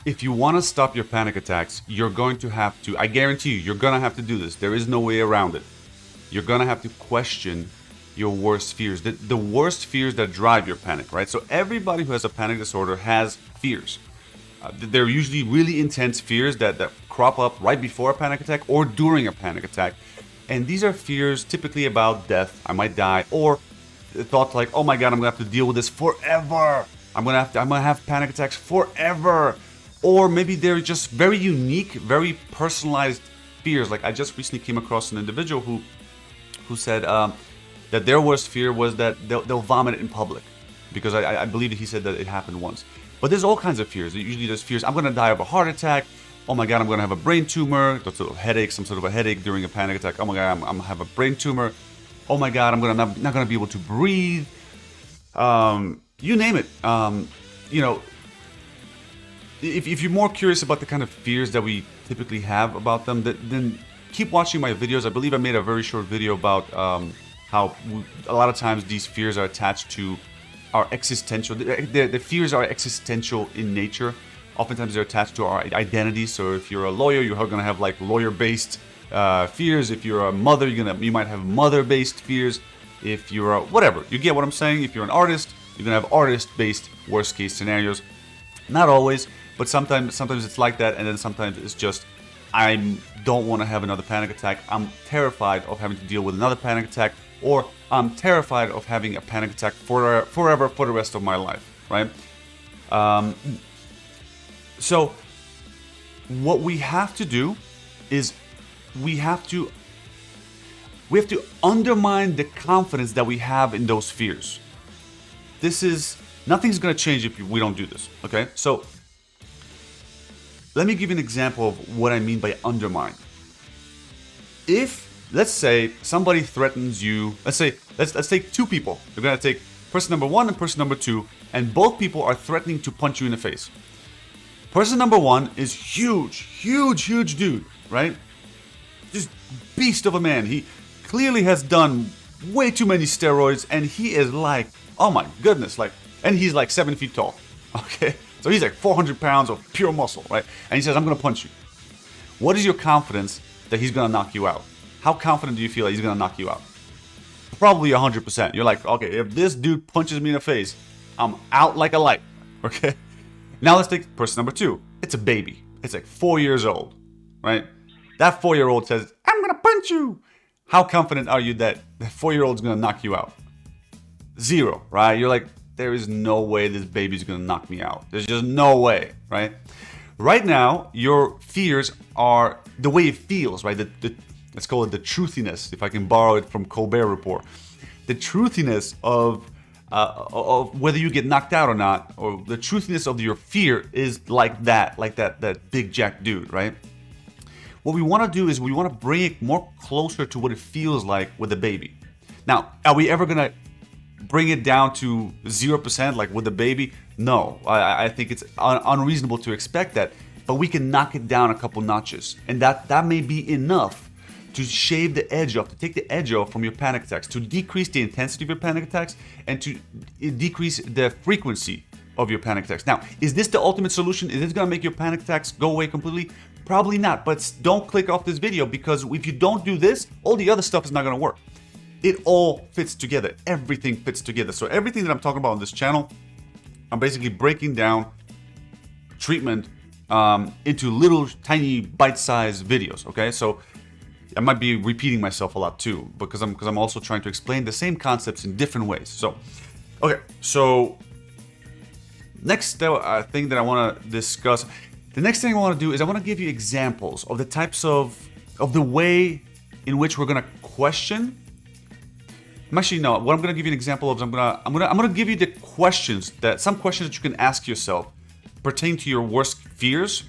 If you want to stop your panic attacks, you're going to have to, I guarantee you, you're going to have to do this. There is no way around it. You're going to have to question your worst fears, the worst fears that drive your panic, right? So everybody who has a panic disorder has fears. They're usually really intense fears that crop up right before a panic attack or during a panic attack. And these are fears typically about death, I might die, or thoughts like, oh my God, I'm gonna have to deal with this forever. I'm gonna have panic attacks forever. Or maybe they're just very unique, very personalized fears. Like I just recently came across an individual who said that their worst fear was that they'll vomit in public, because I believe that he said that it happened once. But there's all kinds of fears. Usually there's fears, I'm gonna die of a heart attack. Oh my God, I'm gonna have a brain tumor. That's a headache, some sort of a headache during a panic attack. Oh my God, I'm gonna have a brain tumor. Oh my God, I'm not gonna be able to breathe. You name it. If you're more curious about the kind of fears that we typically have about them, then keep watching my videos. I believe I made a very short video about how a lot of times these fears are attached to our existential. The fears are existential in nature. Oftentimes they're attached to our identity. So if you're a lawyer, you're going to have like lawyer-based fears. If you're a mother, you might have mother-based fears. If you're whatever, you get what I'm saying. If you're an artist, you're going to have artist-based worst-case scenarios. Not always, but sometimes it's like that, and then sometimes it's just, I don't want to have another panic attack. I'm terrified of having to deal with another panic attack, or I'm terrified of having a panic attack forever for the rest of my life, right? So what we have to do is we have to undermine the confidence that we have in those fears. Nothing's going to change if we don't do this, okay? So let me give you an example of what I mean by undermine. If, let's say, somebody threatens you, let's take two people. We're going to take person number one and person number two, and both people are threatening to punch you in the face. Person number one is huge dude, right? Just beast of a man. He clearly has done way too many steroids, and he is like, oh my goodness, and he's like 7 feet tall, okay? So he's like 400 pounds of pure muscle, right? And he says, I'm gonna punch you. What is your confidence that he's gonna knock you out? How confident do you feel that he's gonna knock you out? Probably 100%. You're like, okay, if this dude punches me in the face, I'm out like a light, okay? Now let's take person number two. It's a baby. It's like 4 years old, right? That 4-year-old says, I'm gonna punch you. How confident are you that the 4-year-old's gonna knock you out? Zero, right? You're like, there is no way this baby's gonna knock me out. There's just no way, right? Right now, your fears are the way it feels, right? Let's call it the truthiness, if I can borrow it from Colbert Report. The truthiness of whether you get knocked out or not, or the truthiness of your fear is like that big jack dude, right? What we want to do is we want to bring it more closer to what it feels like with a baby. Now, are we ever gonna bring it down to 0% like with a baby? No, I think it's unreasonable to expect that, but we can knock it down a couple notches, and that may be enough to shave the edge off, to take the edge off from your panic attacks, to decrease the intensity of your panic attacks, and to decrease the frequency of your panic attacks. Now, is this the ultimate solution? Is this gonna make your panic attacks go away completely? Probably not, but don't click off this video, because if you don't do this, all the other stuff is not gonna work. It all fits together. Everything fits together. So everything that I'm talking about on this channel, I'm basically breaking down treatment into little tiny bite-sized videos, okay? So I might be repeating myself a lot too, because I'm also trying to explain the same concepts in different ways. So, okay, so next thing that I want to discuss, the next thing I want to do is I want to give you examples of the types of the way in which we're going to question. Actually, no. What I'm going to give you an example of is I'm going to give you the questions some questions that you can ask yourself pertaining to your worst fears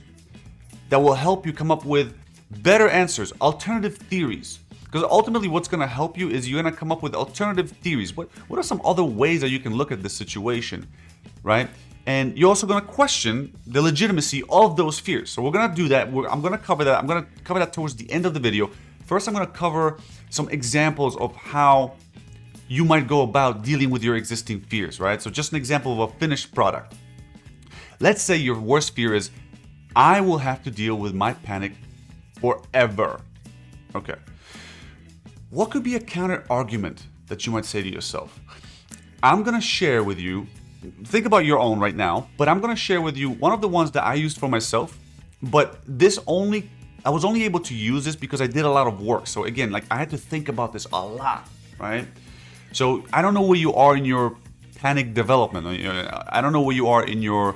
that will help you come up with better answers, alternative theories. Because ultimately, what's going to help you is you're going to come up with alternative theories. What are some other ways that you can look at this situation, right? And you're also going to question the legitimacy of those fears. So we're going to do that. I'm going to cover that. I'm going to cover that towards the end of the video. First, I'm going to cover some examples of how you might go about dealing with your existing fears, right? So just an example of a finished product. Let's say your worst fear is, I will have to deal with my panic forever. Okay. What could be a counter argument that you might say to yourself? I'm going to share with you, think about your own right now, but I'm going to share with you one of the ones that I used for myself, but I was only able to use this because I did a lot of work. So again, like I had to think about this a lot, right? So I don't know where you are in your panic development. I don't know where you are in your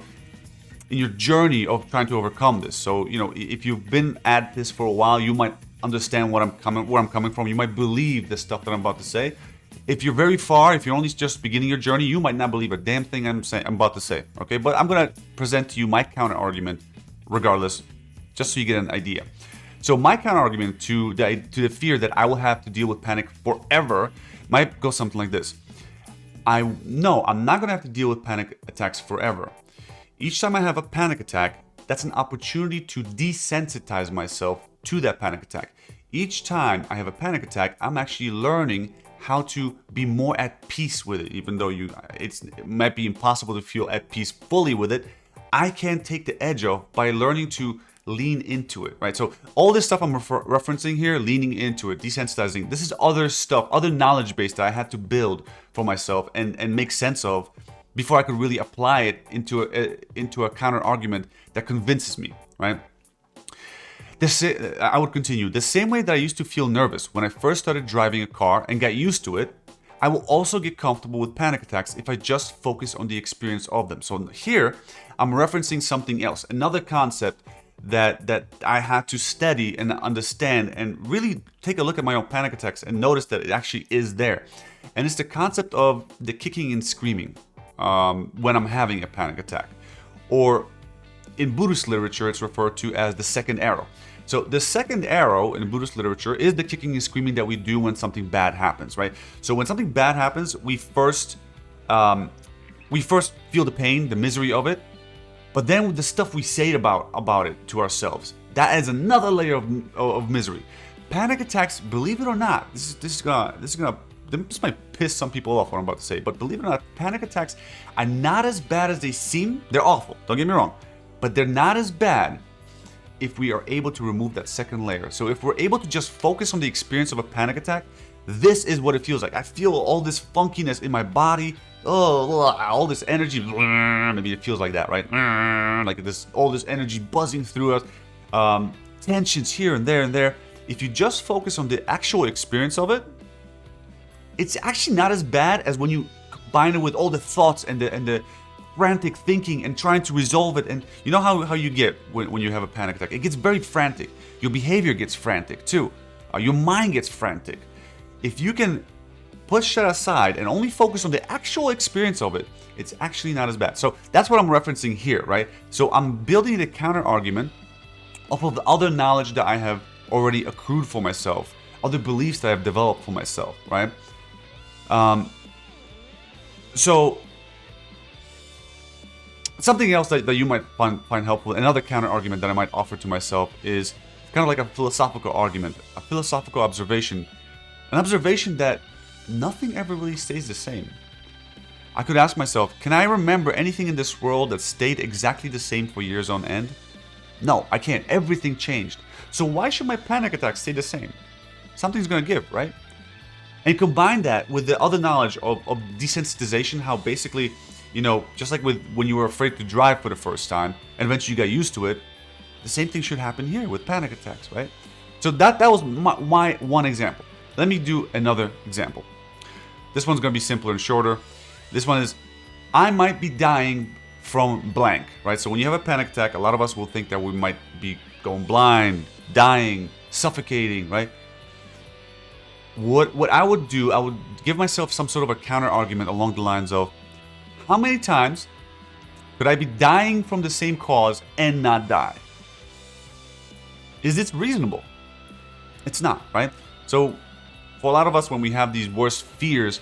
journey of trying to overcome this. So, if you've been at this for a while, you might understand where I'm coming from. You might believe the stuff that I'm about to say. If you're very far, if you're only just beginning your journey, you might not believe a damn thing I'm about to say. Okay, but I'm gonna present to you my counter argument, regardless, just so you get an idea. So my counter argument to the fear that I will have to deal with panic forever might go something like this. I'm not gonna have to deal with panic attacks forever. Each time I have a panic attack, that's an opportunity to desensitize myself to that panic attack. Each time I have a panic attack, I'm actually learning how to be more at peace with it. Even though it might be impossible to feel at peace fully with it, I can take the edge off by learning to lean into it, right? So all this stuff I'm referencing here, leaning into it, desensitizing, this is other stuff, other knowledge base that I had to build for myself and make sense of before I could really apply it into a counter argument that convinces me, right? I would continue. The same way that I used to feel nervous when I first started driving a car and got used to it, I will also get comfortable with panic attacks if I just focus on the experience of them. So here, I'm referencing something else, another concept that I had to study and understand and really take a look at my own panic attacks and notice that it actually is there. And it's the concept of the kicking and screaming when I'm having a panic attack. Or in Buddhist literature, it's referred to as the second arrow. So the second arrow in Buddhist literature is the kicking and screaming that we do when something bad happens, right? So when something bad happens, we first feel the pain, the misery of it, but then with the stuff we say about it to ourselves, that adds another layer of misery. Panic attacks, believe it or not, this might piss some people off what I'm about to say, but believe it or not, panic attacks are not as bad as they seem. They're awful, don't get me wrong, but they're not as bad if we are able to remove that second layer. So if we're able to just focus on the experience of a panic attack, this is what it feels like. I feel all this funkiness in my body, all this energy, maybe it feels like that, right? Like all this energy buzzing through us, tensions here and there. If you just focus on the actual experience of it, it's actually not as bad as when you combine it with all the thoughts and the frantic thinking and trying to resolve it. And you know how you get when you have a panic attack? It gets very frantic. Your behavior gets frantic too. Your mind gets frantic. If you can push that aside and only focus on the actual experience of it, it's actually not as bad. So that's what I'm referencing here, right? So I'm building the counter argument off of the other knowledge that I have already accrued for myself, other beliefs that I've developed for myself, right? So something else that you might find helpful, another counter argument that I might offer to myself is kind of like a philosophical argument, a philosophical observation, an observation that nothing ever really stays the same. I could ask myself, can I remember anything in this world that stayed exactly the same for years on end? No, I can't. Everything changed. So why should my panic attacks stay the same? Something's going to give, right? And combine that with the other knowledge of desensitization, how basically, just like when you were afraid to drive for the first time and eventually you got used to it, the same thing should happen here with panic attacks, right? So that was my one example. Let me do another example. This one's going to be simpler and shorter. This one is, I might be dying from blank, right? So when you have a panic attack, a lot of us will think that we might be going blind, dying, suffocating, right? What I would do, I would give myself some sort of a counter argument along the lines of, how many times could I be dying from the same cause and not die? Is this reasonable? It's not, right? So for a lot of us, when we have these worst fears,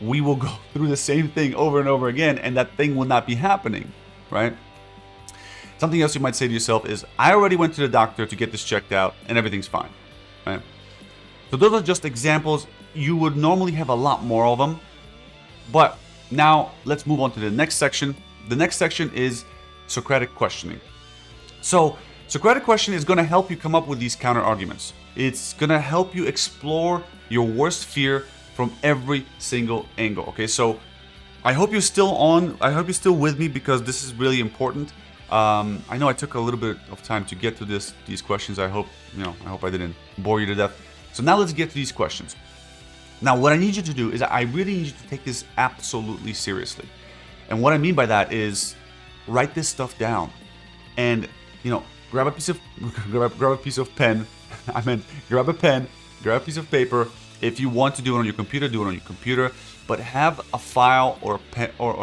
we will go through the same thing over and over again, and that thing will not be happening, right? Something else you might say to yourself is, I already went to the doctor to get this checked out, and everything's fine, right? So those are just examples. You would normally have a lot more of them, but now let's move on to the next section. The next section is Socratic questioning. So, Socratic question is going to help you come up with these counter arguments. It's going to help you explore your worst fear from every single angle. Okay, so I hope you're still on. I hope you're still with me because this is really important. I know I took a little bit of time to get to these questions. I hope I didn't bore you to death. So now let's get to these questions. Now, what I need you to do is I really need you to take this absolutely seriously. And what I mean by that is write this stuff down, and grab a piece of pen. I meant grab a pen, grab a piece of paper. If you want to do it on your computer, do it on your computer. But have a file or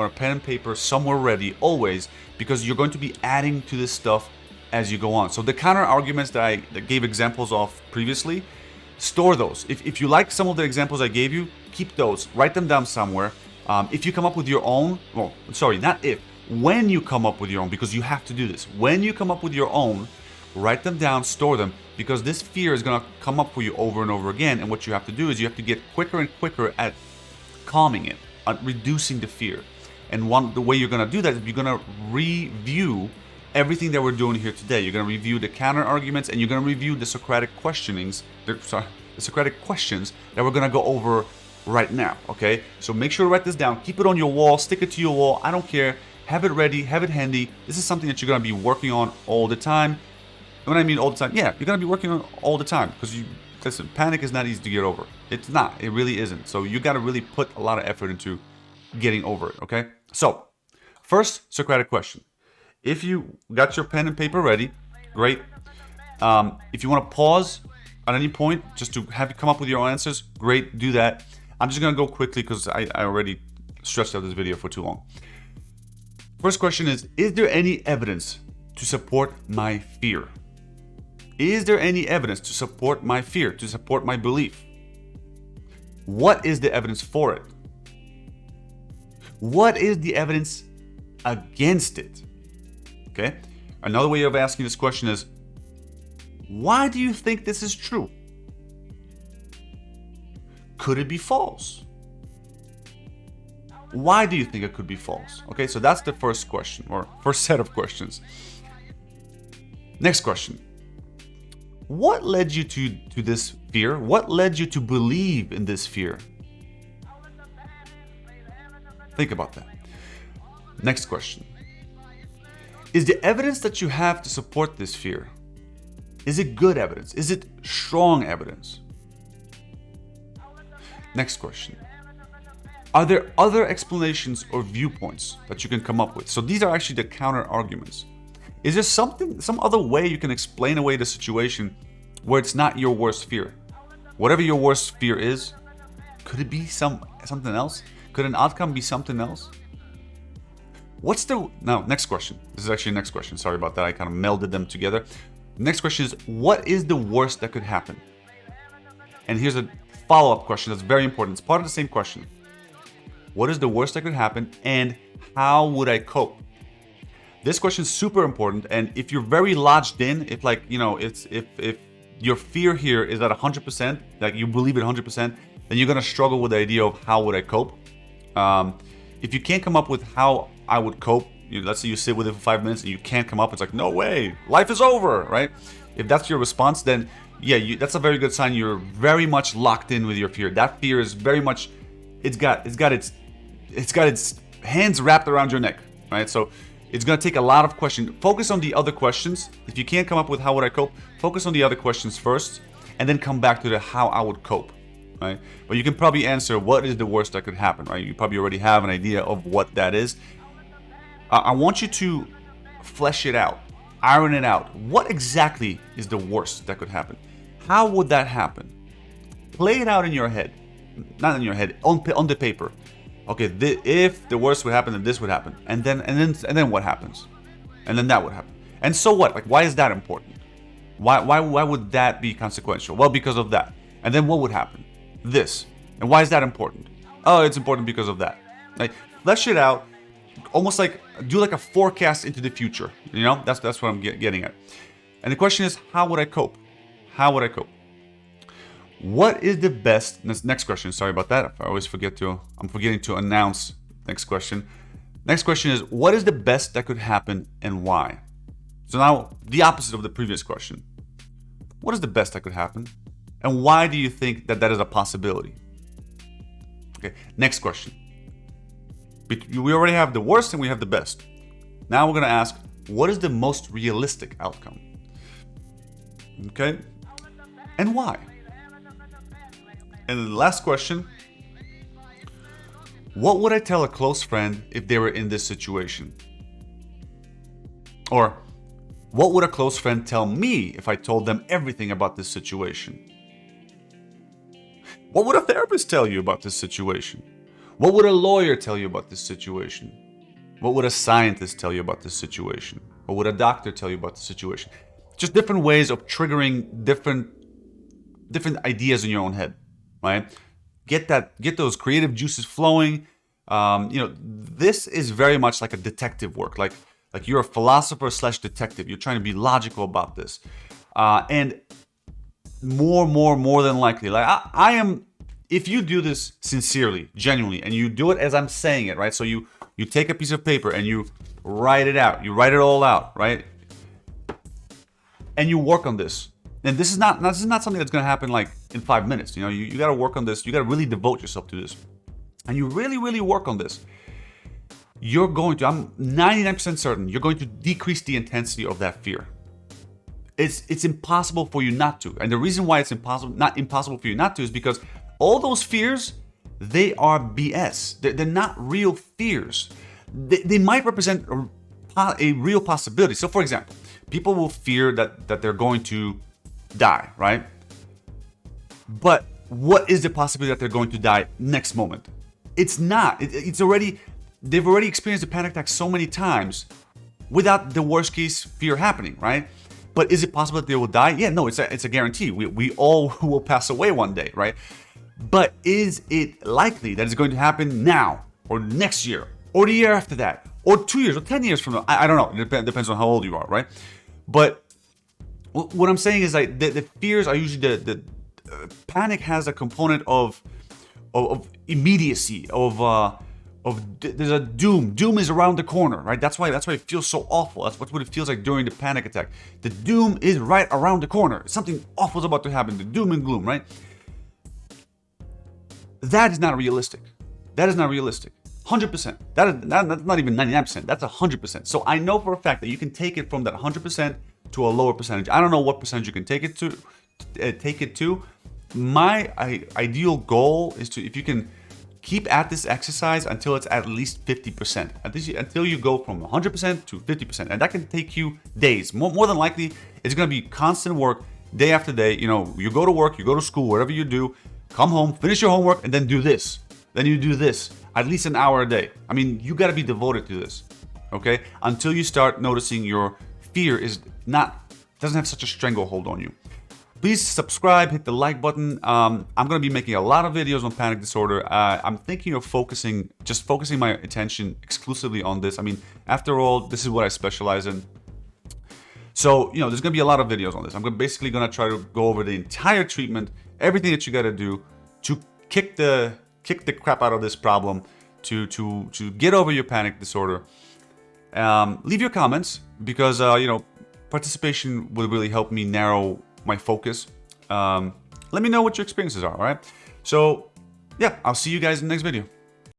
a pen and paper somewhere ready always, because you're going to be adding to this stuff as you go on. So the counter arguments that I gave examples of previously, store those. If you like some of the examples I gave you, keep those. Write them down somewhere. If you come up with your own, when you come up with your own, because you have to do this. When you come up with your own, write them down, store them, because this fear is going to come up for you over and over again. And what you have to do is you have to get quicker and quicker at calming it, at reducing the fear. And the way you're going to do that is you're going to review everything that we're doing here today. You're going to review the counter arguments, and you're going to review the Socratic the Socratic questions that we're going to go over right now. Okay, so make sure to write this down, keep it on your wall, stick it to your wall, I don't care, have it ready, have it handy. This is something that you're going to be working on all the time. When I mean all the time, yeah, you're going to be working on all the time, because listen, panic is not easy to get over. It's not, it really isn't. So you got to really put a lot of effort into getting over it. Okay, so first Socratic question. If you got your pen and paper ready, great. If you want to pause at any point just to have you come up with your own answers, great, do that. I'm just going to go quickly because I already stretched out this video for too long. First question is there any evidence to support my fear? Is there any evidence to support my fear, to support my belief? What is the evidence for it? What is the evidence against it? Okay. Another way of asking this question is, why do you think this is true? Could it be false? Why do you think it could be false? Okay, so that's the first question, or first set of questions. Next question. What led you to this fear? What led you to believe in this fear? Think about that. Next question. Is the evidence that you have to support this fear, is it good evidence? Is it strong evidence? Next question. Are there other explanations or viewpoints that you can come up with? So these are actually the counter arguments. Is there some other way you can explain away the situation where it's not your worst fear? Whatever your worst fear is, could it be something else? Could an outcome be something else? Next question. This is actually the next question. Sorry about that. I kind of melded them together. Next question is, what is the worst that could happen? And here's a follow-up question that's very important. It's part of the same question. What is the worst that could happen, and how would I cope? This question is super important, and if you're very lodged in, if your fear here is at 100%, like you believe it 100%, then you're gonna struggle with the idea of how would I cope. If you can't come up with how I would cope, let's say you sit with it for 5 minutes and you can't come up, it's like, no way, life is over, right? If that's your response, then yeah, that's a very good sign you're very much locked in with your fear. That fear is very much, it's got its hands wrapped around your neck, right? So it's gonna take a lot of questions. Focus on the other questions. If you can't come up with how would I cope, focus on the other questions first, and then come back to the how I would cope, right? But you can probably answer what is the worst that could happen, right? You probably already have an idea of what that is. I want you to flesh it out, iron it out. What exactly is the worst that could happen? How would that happen? Play it out in your head, not in your head, on the paper. Okay, if the worst would happen, then this would happen, and then what happens, and then that would happen, and so what? Like, why is that important? Why would that be consequential? Well, because of that, and then what would happen? This, and why is that important? Oh, it's important because of that. Like, flesh it out, almost like do like a forecast into the future. You know, that's what I'm getting at. And the question is, how would I cope? How would I cope? What is the best? Next question. Sorry about that. I'm forgetting to announce next question. Next question is, what is the best that could happen and why? So now, the opposite of the previous question. What is the best that could happen? And why do you think that that is a possibility? Okay, next question. We already have the worst and we have the best. Now we're going to ask, what is the most realistic outcome? Okay, and why? And the last question, what would I tell a close friend if they were in this situation? Or what would a close friend tell me if I told them everything about this situation? What would a therapist tell you about this situation? What would a lawyer tell you about this situation? What would a scientist tell you about this situation? What would a doctor tell you about the situation? Just different ways of triggering different ideas in your own head, right? Get those creative juices flowing. This is very much like a detective work. Like you're a philosopher / detective. You're trying to be logical about this, and more than likely, like I am. If you do this sincerely, genuinely, and you do it as I'm saying it, right? So you take a piece of paper and you write it out. You write it all out, right? And you work on this. And this is not something that's going to happen like in 5 minutes. You got to work on this. You got to really devote yourself to this. And you really work on this. I'm 99% certain you're going to decrease the intensity of that fear. It's impossible for you not to. And the reason why it's not impossible for you not to is because all those fears, they are BS. They're not real fears. They might represent a real possibility. So for example, people will fear that they're going to die, right? But what is the possibility that they're going to die next moment? It's not. They've already experienced a panic attack so many times without the worst case fear happening, right? But is it possible that they will die? Yeah, no, it's a guarantee. We all will pass away one day, right? But is it likely that it's going to happen now or next year or the year after that or 2 years or 10 years from now? I don't know. It depends on how old you are, right? But what I'm saying is like the fears are usually the panic has a component of immediacy, there's a doom. Doom is around the corner, right? That's why it feels so awful. That's what it feels like during the panic attack. The doom is right around the corner. Something awful is about to happen. The doom and gloom, right? That is not realistic. 100%. That's not even 99%. That's 100%. So I know for a fact that you can take it from that 100% to a lower percentage. I don't know what percentage you can take it to. My ideal goal is if you can keep at this exercise until it's at least 50%. Until you go from 100% to 50%. And that can take you days. More than likely, it's going to be constant work day after day. You go to work, you go to school, whatever you do, come home, finish your homework, and then do this. Then you do this at least an hour a day. I mean, you got to be devoted to this, okay? Until you start noticing your fear doesn't have such a stranglehold on you. Please subscribe, hit the like button. I'm going to be making a lot of videos on panic disorder. I'm thinking of focusing my attention exclusively on this. I mean, after all, this is what I specialize in. So, there's going to be a lot of videos on this. I'm basically going to try to go over the entire treatment, everything that you got to do to kick the crap out of this problem, to get over your panic disorder. Leave your comments because, participation will really help me narrow my focus. Let me know what your experiences are, all right? So, yeah, I'll see you guys in the next video.